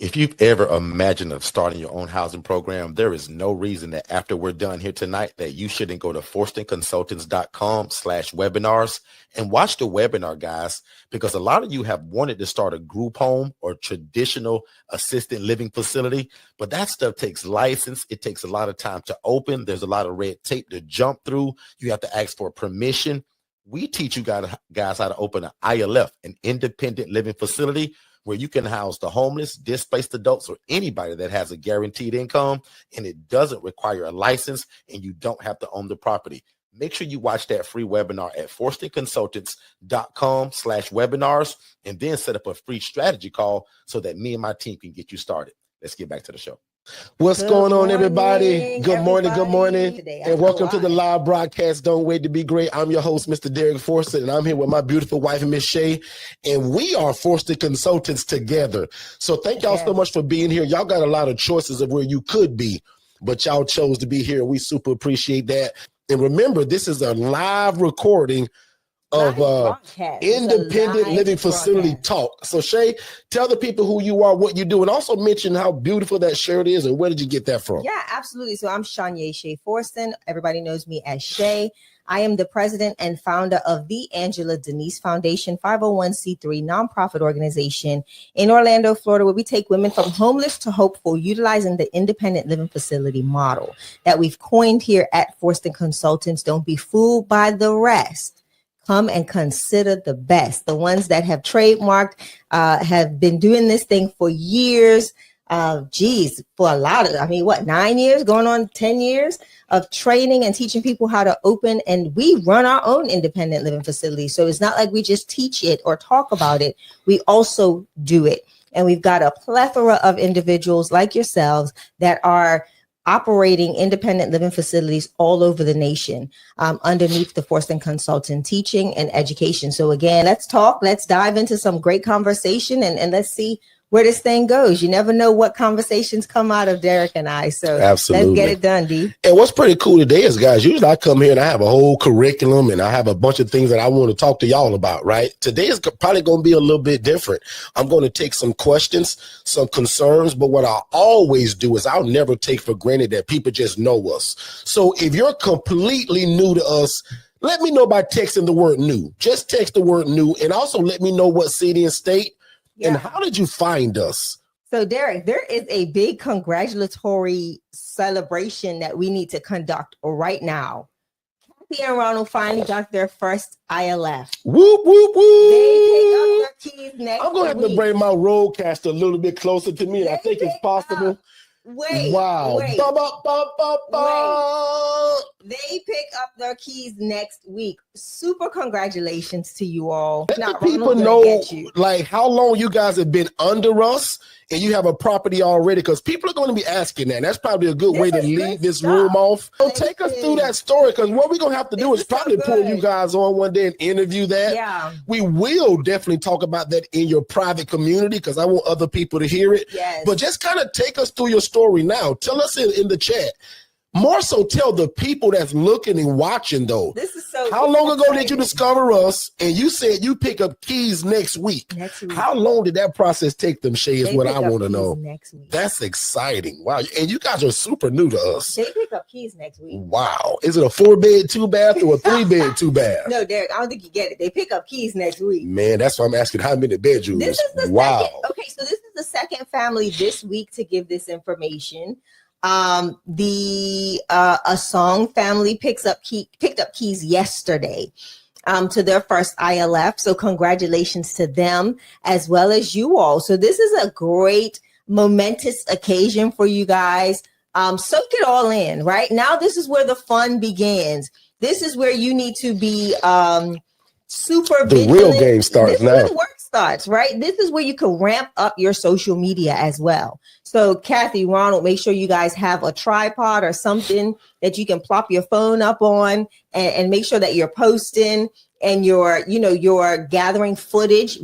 If you've ever imagined of starting your own housing program, there is no reason that after we're done here tonight that you shouldn't go to forstonconsultants.com/webinars and watch the webinar, guys, because a lot of you have wanted to start a group home or traditional assisted living facility, but that stuff takes license. It takes a lot of time to open. There's a lot of red tape to jump through. You have to ask for permission. We teach you guys how to open an ILF, an independent living facility, where you can house the homeless, displaced adults, or anybody that has a guaranteed income, and it doesn't require a license, and you don't have to own the property. Make sure you watch that free webinar at forstonconsultants.com/webinars, and then set up a free strategy call so that me and my team can get you started. Let's get back to the show. What's going on, everybody? Good morning, and welcome to the live broadcast. Don't wait to be great. I'm your host, Mr. Derrick Forston, and I'm here with my beautiful wife, Miss Shay, and we are Forston Consultants together. So thank y'all so much for being here. Y'all got a lot of choices of where you could be, but y'all chose to be here, and we super appreciate that. And remember, this is a live recording of independent living facility talk. So Shay, tell the people who you are, what you do, and also mention how beautiful that shirt is and where did you get that from? Yeah, absolutely. So I'm Shay Forston. Everybody knows me as Shay. I am the president and founder of the Angela Denise Foundation, 501c3 nonprofit organization in Orlando, Florida, where we take women from homeless to hopeful, utilizing the independent living facility model that we've coined here at Forston Consultants. Don't be fooled by the rest. Come and consider the best. The ones that have trademarked, have been doing this thing for years. For a lot of, 9 years, going on 10 years of training and teaching people how to open. And we run our own independent living facility. So it's not like we just teach it or talk about it. We also do it. And we've got a plethora of individuals like yourselves that are operating independent living facilities all over the nation, underneath the Forston Consultant teaching and education. So again, let's dive into some great conversation and let's see where this thing goes. You never know what conversations come out of Derrick and I. So absolutely, let's get it done, D. And what's pretty cool today is, guys, usually I come here and I have a whole curriculum and I have a bunch of things that I want to talk to y'all about, right? Today is probably going to be a little bit different. I'm going to take some questions, some concerns, but what I always do is I'll never take for granted that people just know us. So if you're completely new to us, let me know by texting the word new. Just text the word new, and also let me know what city and state. Yeah. And how did you find us? So, Derrick, there is a big congratulatory celebration that we need to conduct right now. Kathy and Ronald finally got their first ILF. Whoop, whoop, whoop. They pick up their keys next I'm going to have to bring my roadcaster a little bit closer to me. I think it's possible. Wow. Wait. They pick up their keys next week. Super congratulations to you all. Let the people know, like, how long you guys have been under us and you have a property already, because people are going to be asking that. And that's probably a good way to leave this room off. So take us through that story, because what we're going to have to do is probably pull you guys on one day and interview that. Yeah. We will definitely talk about that in your private community, because I want other people to hear it. Yes. But just kind of take us through your story now. Tell us in the chat. More so, tell the people that's looking and watching, though. This is so. How long ago did you discover us? And you said you pick up keys next week. How long did that process take them, Shay, is what I want to know. Next week. That's exciting. Wow. And you guys are super new to us. They pick up keys next week. Wow. Is it a 4-bed, 2-bath, or a 3-bed, 2-bath? No, Derrick, I don't think you get it. They pick up keys next week. Man, that's why I'm asking how many bedrooms. This is the second. Okay, so this is the second family this week to give this information. The Asong family picked up keys yesterday to their first ILF. So congratulations to them as well as you all. So this is a great momentous occasion for you guys. Soak it all in. Right now, this is where the fun begins. This is where you need to be super vigilant. The real game starts now. Where the work starts, right? This is where you can ramp up your social media as well. So Kathy, Ronald, make sure you guys have a tripod or something that you can plop your phone up on, and make sure that you're posting and you're gathering footage,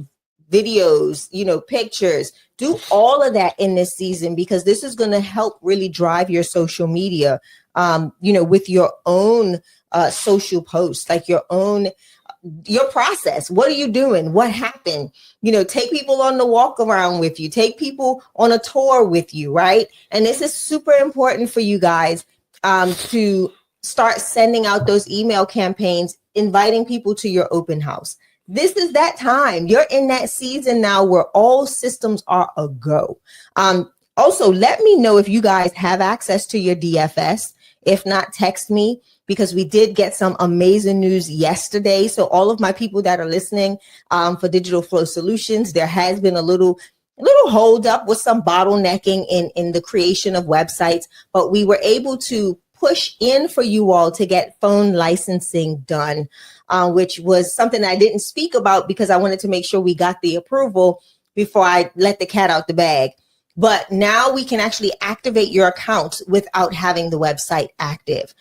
videos, pictures. Do all of that in this season, because this is going to help really drive your social media, with your own social posts, like your own your process. What are you doing? What happened? You know, take people on the walk around with you, take people on a tour with you, right? And this is super important for you guys to start sending out those email campaigns, inviting people to your open house. This is that time. You're in that season now where all systems are a go. Also, let me know if you guys have access to your DFS. If not, text me, because we did get some amazing news yesterday. So all of my people that are listening for Digital Flow Solutions, there has been a little hold up with some bottlenecking in the creation of websites, but we were able to push in for you all to get phone licensing done, which was something I didn't speak about because I wanted to make sure we got the approval before I let the cat out the bag. But now we can actually activate your account without having the website active.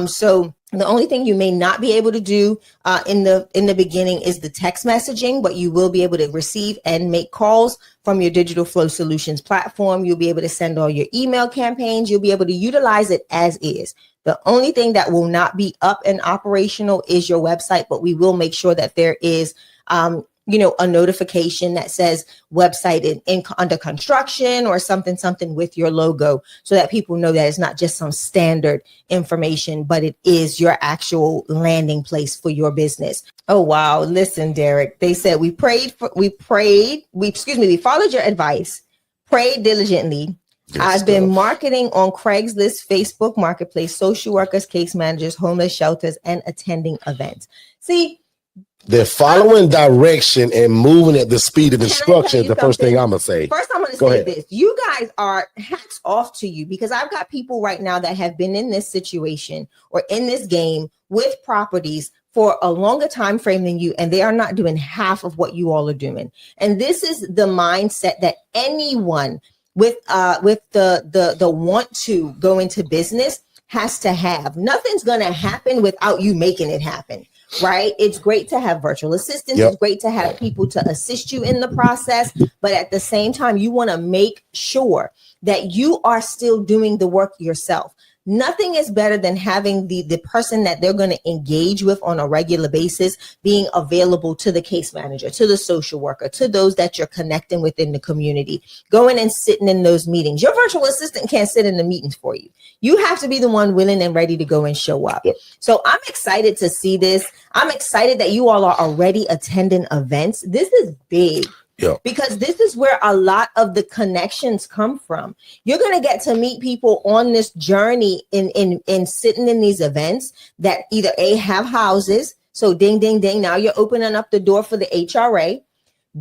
So the only thing you may not be able to do in the beginning is the text messaging, but you will be able to receive and make calls from your Digital Flow Solutions platform. You'll be able to send all your email campaigns. You'll be able to utilize it as is. The only thing that will not be up and operational is your website, but we will make sure that there is a notification that says website under construction or something with your logo, so that people know that it's not just some standard information, but it is your actual landing place for your business. Oh, wow. Listen, Derrick, they said we followed your advice, prayed diligently. I've been marketing on Craigslist, Facebook Marketplace, social workers, case managers, homeless shelters, and attending events. See, they're following direction and moving at the speed of instruction. The first thing I'm going to say. First, I'm going to say this. You guys are hats off to you, because I've got people right now that have been in this situation or in this game with properties for a longer time frame than you, and they are not doing half of what you all are doing. And this is the mindset that anyone with the want to go into business has to have. Nothing's going to happen without you making it happen. Right? It's great to have virtual assistants. Yep. It's great to have people to assist you in the process. But at the same time, you want to make sure that you are still doing the work yourself. Nothing is better than having the person that they're going to engage with on a regular basis being available to the case manager, to the social worker, to those that you're connecting with in the community, going and sitting in those meetings. Your virtual assistant can't sit in the meetings for you. You have to be the one willing and ready to go and show up. Yep. So I'm excited to see this. I'm excited that you all are already attending events. This is big. Yeah. Because this is where a lot of the connections come from. You're going to get to meet people on this journey in sitting in these events that either A, have houses. So ding, ding, ding. Now you're opening up the door for the HRA.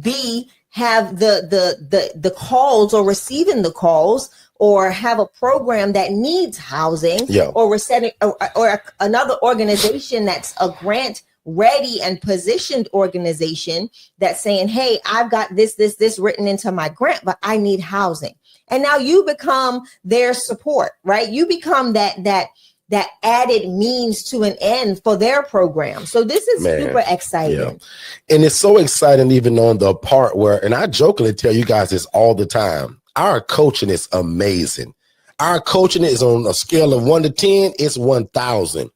B, have the calls or receiving the calls, or have a program that needs housing, or we're setting or another organization that's a grant ready and positioned organization that's saying, hey, I've got this written into my grant, but I need housing. And now you become their support, right? You become that added means to an end for their program. So this is super exciting. Yeah. And it's so exciting, even on the part where, and I jokingly tell you guys this all the time, our coaching is amazing. Our coaching is on a scale of 1 to 10, it's 1,000.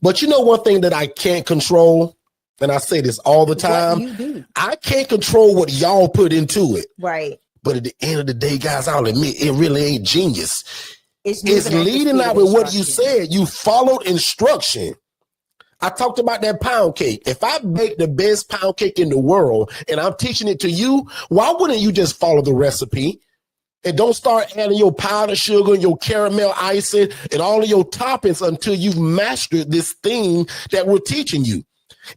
But you know, one thing that I can't control, and I say this all the time, I can't control what y'all put into it. Right. But at the end of the day, guys, I'll admit, it really ain't genius. It's leading out with what you said. You followed instruction. I talked about that pound cake. If I bake the best pound cake in the world and I'm teaching it to you, why wouldn't you just follow the recipe? And don't start adding your powdered sugar and your caramel icing and all of your toppings until you've mastered this thing that we're teaching you.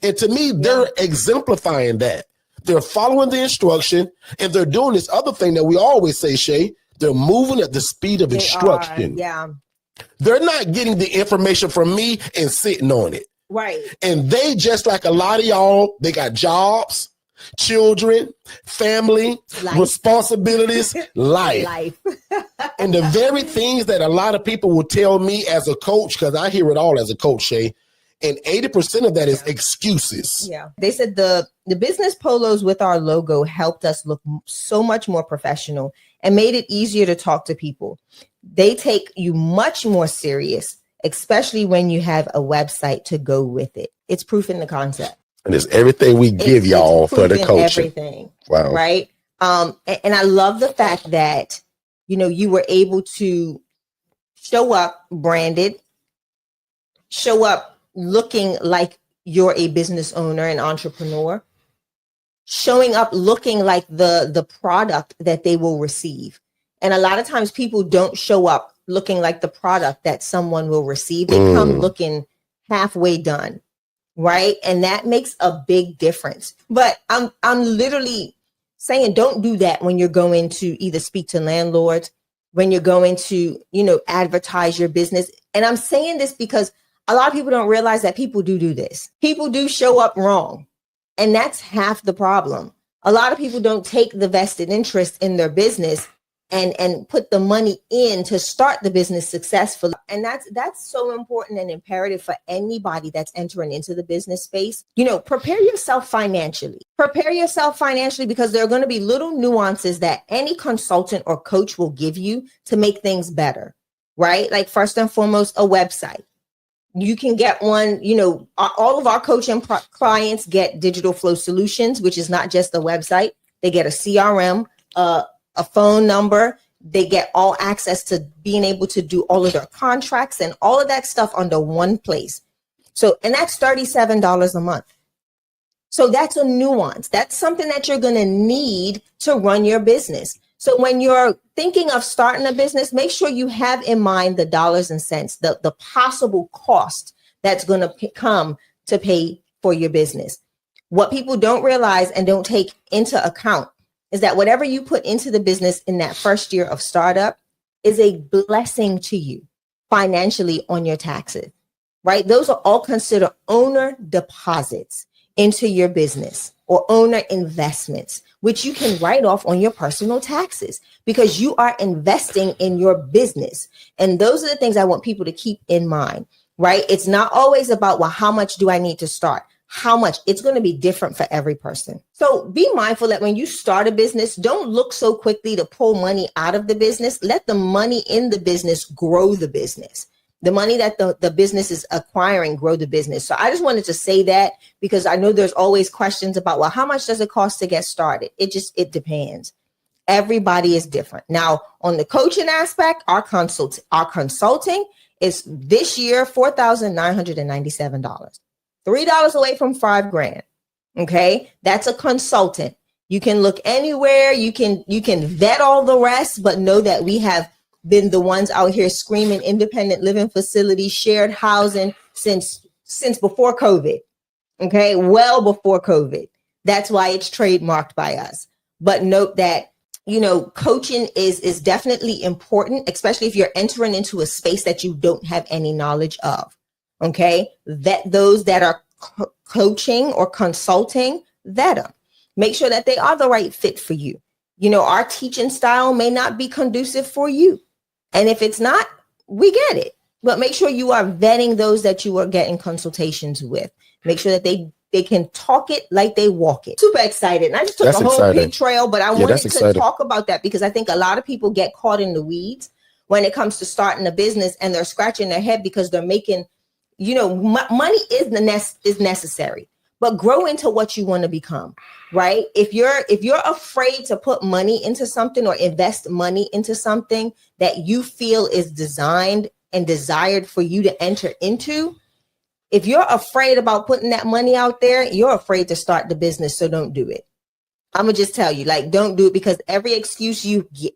And to me, they're exemplifying that. They're following the instruction, and they're doing this other thing that we always say, Shay, they're moving at the speed of instruction. They're not getting the information from me and sitting on it. Right. And they, just like a lot of y'all, they got jobs, children, family, responsibilities, life. And the very things that a lot of people will tell me as a coach, because I hear it all as a coach, Shay, and 80% of that is excuses. Yeah. They said the business polos with our logo helped us look so much more professional and made it easier to talk to people. They take you much more serious, especially when you have a website to go with it. It's proof in the concept. And it's everything we give y'all for the coaching. Everything. Wow. Right. And I love the fact that, you were able to show up branded, show up looking like you're a business owner and entrepreneur, showing up looking like the product that they will receive. And a lot of times people don't show up looking like the product that someone will receive. They come looking halfway done. Right. And that makes a big difference. But I'm literally saying, don't do that when you're going to either speak to landlords, when you're going to, advertise your business. And I'm saying this because a lot of people don't realize that people do this. People do show up wrong. And that's half the problem. A lot of people don't take the vested interest in their business and put the money in to start the business successfully. And that's so important and imperative for anybody that's entering into the business space. Prepare yourself financially. Prepare yourself financially because there are going to be little nuances that any consultant or coach will give you to make things better, right? Like first and foremost, a website. You can get one, all of our coaching clients get digital flow solutions, which is not just a website. They get a CRM, a phone number. They get all access to being able to do all of their contracts and all of that stuff under one place. So, and that's $37 a month. So that's a nuance. That's something that you're going to need to run your business. So when you're thinking of starting a business, make sure you have in mind the dollars and cents, the possible cost that's going to come to pay for your business. What people don't realize and don't take into account is that whatever you put into the business in that first year of startup is a blessing to you financially on your taxes, right? Those are all considered owner deposits into your business or owner investments, which you can write off on your personal taxes because you are investing in your business. And those are the things I want people to keep in mind, right? It's not always about, well, how much do I need to start? How much? It's going to be different for every person. So be mindful that when you start a business, don't look so quickly to pull money out of the business. Let the money in the business grow the business. The money that the business is acquiring grow the business. So I just wanted to say that because I know there's always questions about, well, how much does it cost to get started? It depends. Everybody is different. Now, on the coaching aspect, our consulting is this year $4,997. $3 away from $5,000. Okay. That's a consultant. You can look anywhere. You can vet all the rest, but know that we have been the ones out here screaming independent living facilities, shared housing since before COVID. Okay. Well before COVID. That's why it's trademarked by us. But note that, coaching is definitely important, especially if you're entering into a space that you don't have any knowledge of. Okay, vet those that are coaching or consulting, vet them. Make sure that they are the right fit for you. Our teaching style may not be conducive for you. And if it's not, we get it. But make sure you are vetting those that you are getting consultations with. Make sure that they can talk it like they walk it. Super excited. And I just took a whole big trail, but I wanted to talk about that because I think a lot of people get caught in the weeds when it comes to starting a business and they're scratching their head because they're making money is necessary, but grow into what you want to become, right? If you're afraid to put money into something or invest money into something that you feel is designed and desired for you to enter into, if you're afraid about putting that money out there, you're afraid to start the business. So don't do it. I'm gonna just tell you, don't do it because every excuse you get,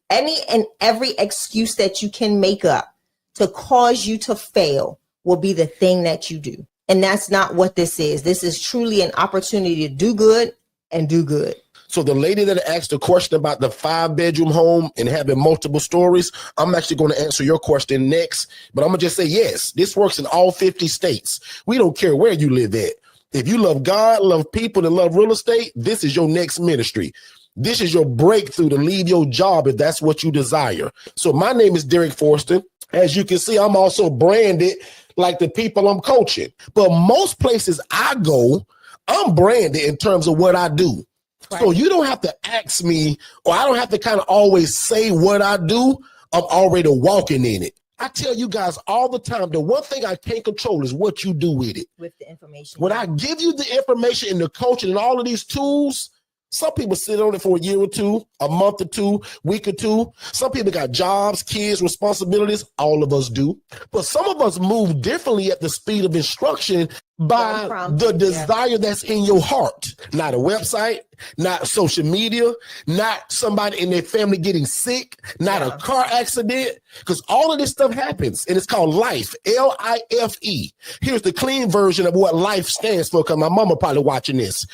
every excuse that you can make up to cause you to fail will be the thing that you do. And that's not what this is. This is truly an opportunity to do good and do good. So the lady that asked the question about the 5-bedroom home and having multiple stories, I'm actually going to answer your question next. But I'm going to just say, yes, this works in all 50 states. We don't care where you live at. If you love God, love people, and love real estate, this is your next ministry. This is your breakthrough to leave your job if that's what you desire. So my name is Derrick Forston. As you can see, I'm also branded like the people I'm coaching. But most places I go, I'm branded in terms of what I do. Right. So you don't have to ask me, or I don't have to kind of always say what I do. I'm already walking in it. I tell you guys all the time, the one thing I can't control is what you do with it. With the information. When I give you the information and the coaching and all of these tools, some people sit on it for a year or two, a month or two, week or two. Some people got jobs, kids, responsibilities. All of us do. But some of us move differently at the speed of instruction by the desire that's in your heart. Not a website, not social media, not somebody in their family getting sick, not a car accident, because all of this stuff happens, and it's called life, L-I-F-E. Here's the clean version of what life stands for, because my mama probably watching this.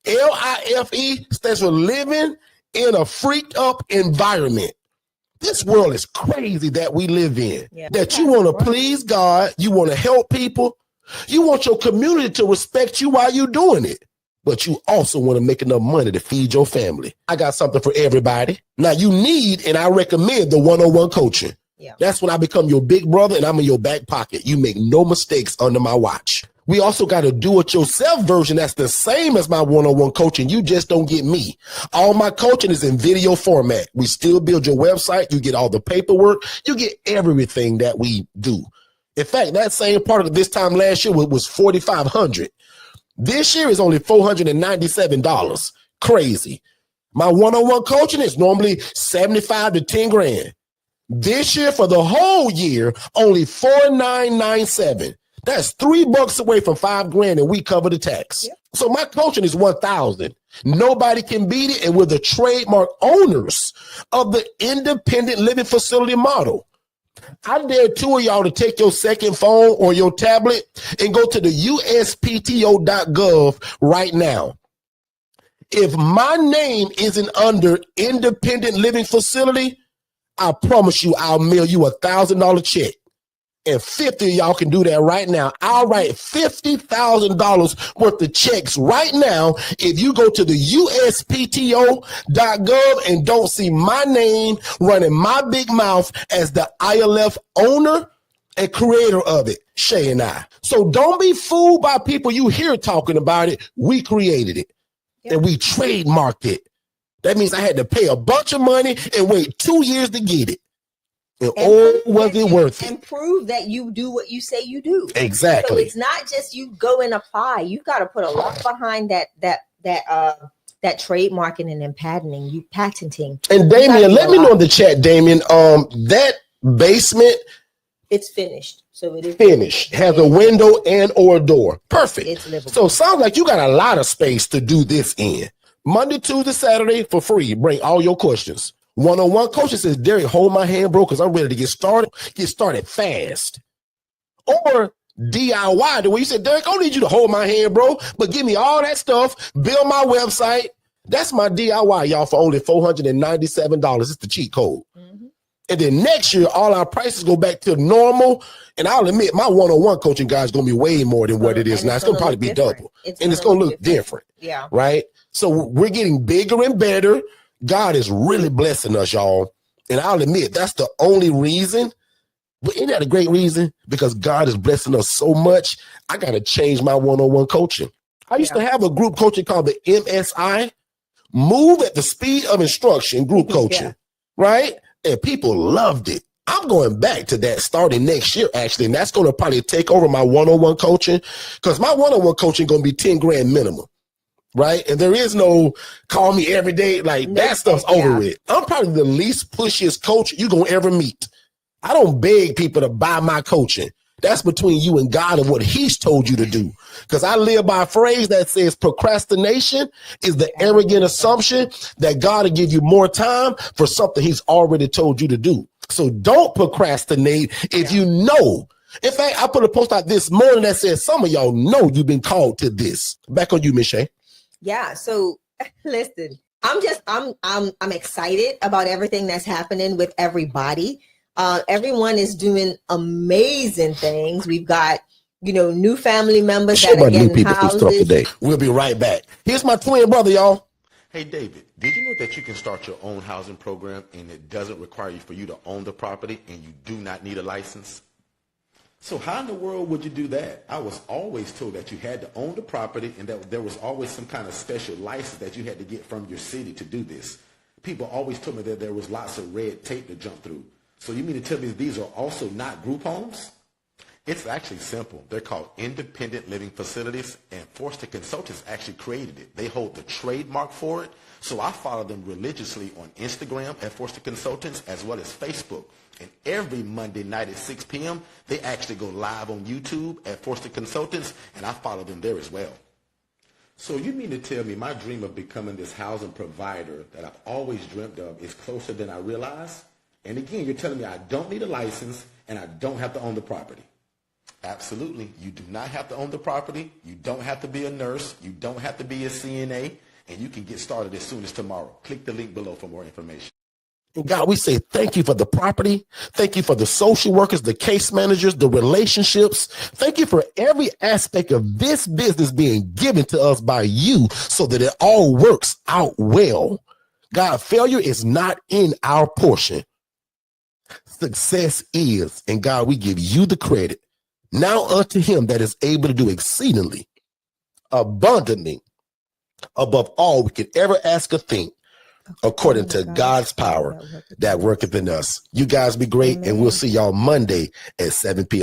L-I-F-E stands for living in a freaked up environment. This world is crazy that we live in, that you want to please God, you want to help people, you want your community to respect you while you're doing it, but you also want to make enough money to feed your family. I got something for everybody. Now you need, and I recommend, the one-on-one coaching. That's when I become your big brother and I'm in your back pocket. You make no mistakes under my watch. We also got a do-it-yourself version that's the same as my one-on-one coaching. You just don't get me. All my coaching is in video format. We still build your website. You get all the paperwork. You get everything that we do. In fact, that same part of this time last year was $4,500. This year is only $497. Crazy. My one-on-one coaching is normally $75 to $10,000. This year, for the whole year, only $4,997. That's $3 away from $5,000, and we cover the tax. So my coaching is $1,000. Nobody can beat it, and we're the trademark owners of the independent living facility model. I dare two of y'all to take your second phone or your tablet and go to the uspto.gov right now. If my name isn't under independent living facility, I promise you I'll mail you $1,000 check. And 50 of y'all can do that right now. I'll write $50,000 worth of checks right now if you go to the uspto.gov and don't see my name running my big mouth as the ILF owner and creator of it, Shay and I. So don't be fooled by people you hear talking about it. We created it and we trademarked it. That means I had to pay a bunch of money and wait 2 years to get it. And was it worth it? And prove that you do what you say you do. Exactly. So it's not just you go and apply. You've got to put a lot behind that trademarking and then patenting. And Damien, let me know in the chat, Damien. That basement, it's finished. So it is finished. Has a window and or a door. Perfect. It's livable. So it sounds like you got a lot of space to do this in. Monday, Tuesday, Saturday for free. Bring all your questions. One-on-one coaching says, Derrick, hold my hand, bro, because I'm ready to get started fast. Or DIY, the way you said, Derrick, I don't need you to hold my hand, bro, but give me all that stuff, build my website. That's my DIY, y'all, for only $497. It's the cheat code. Mm-hmm. And then next year, all our prices go back to normal. And I'll admit, my one-on-one coaching guy is going to be way more than what it is now. It's going to probably be double. And it's going to look different. Yeah. Right? So we're getting bigger and better. God is really blessing us, y'all. And I'll admit, that's the only reason. But isn't that a great reason? Because God is blessing us so much, I got to change my one-on-one coaching. I used to have a group coaching called the MSI, Move at the Speed of Instruction group coaching, right? And people loved it. I'm going back to that starting next year, actually. And that's going to probably take over my one-on-one coaching, because my one-on-one coaching going to be $10,000 minimum. Right? And there is no call me every day. Like that stuff's over with. I'm probably the least pushiest coach you're going to ever meet. I don't beg people to buy my coaching. That's between you and God and what he's told you to do. Because I live by a phrase that says procrastination is the arrogant assumption that God will give you more time for something he's already told you to do. So don't procrastinate if you know. In fact, I put a post out this morning that says some of y'all know you've been called to this. Back on you, Miss Shay. Yeah. So listen, I'm excited about everything that's happening with everybody. Everyone is doing amazing things. We've got, new family members that are getting houses. Today. We'll be right back. Here's my twin brother, y'all. Hey, David, did you know that you can start your own housing program and it doesn't require you for you to own the property and you do not need a license? So how in the world would you do that? I was always told that you had to own the property and that there was always some kind of special license that you had to get from your city to do this. People always told me that there was lots of red tape to jump through. So you mean to tell me these are also not group homes? It's actually simple. They're called independent living facilities, and Forster Consultants actually created it. They hold the trademark for it. So I follow them religiously on Instagram at Forster Consultants as well as Facebook. And every Monday night at 6 p.m., they actually go live on YouTube at Forster Consultants, and I follow them there as well. So you mean to tell me my dream of becoming this housing provider that I've always dreamt of is closer than I realize? And again, you're telling me I don't need a license and I don't have to own the property. Absolutely. You do not have to own the property. You don't have to be a nurse. You don't have to be a CNA. And you can get started as soon as tomorrow. Click the link below for more information. And God, we say thank you for the property. Thank you for the social workers, the case managers, the relationships. Thank you for every aspect of this business being given to us by you so that it all works out well. God, failure is not in our portion. Success is. And God, we give you the credit. Now unto him that is able to do exceedingly, abundantly, above all we could ever ask or think, according to God's power that worketh in us. You guys be great, and we'll see y'all Monday at 7 p.m.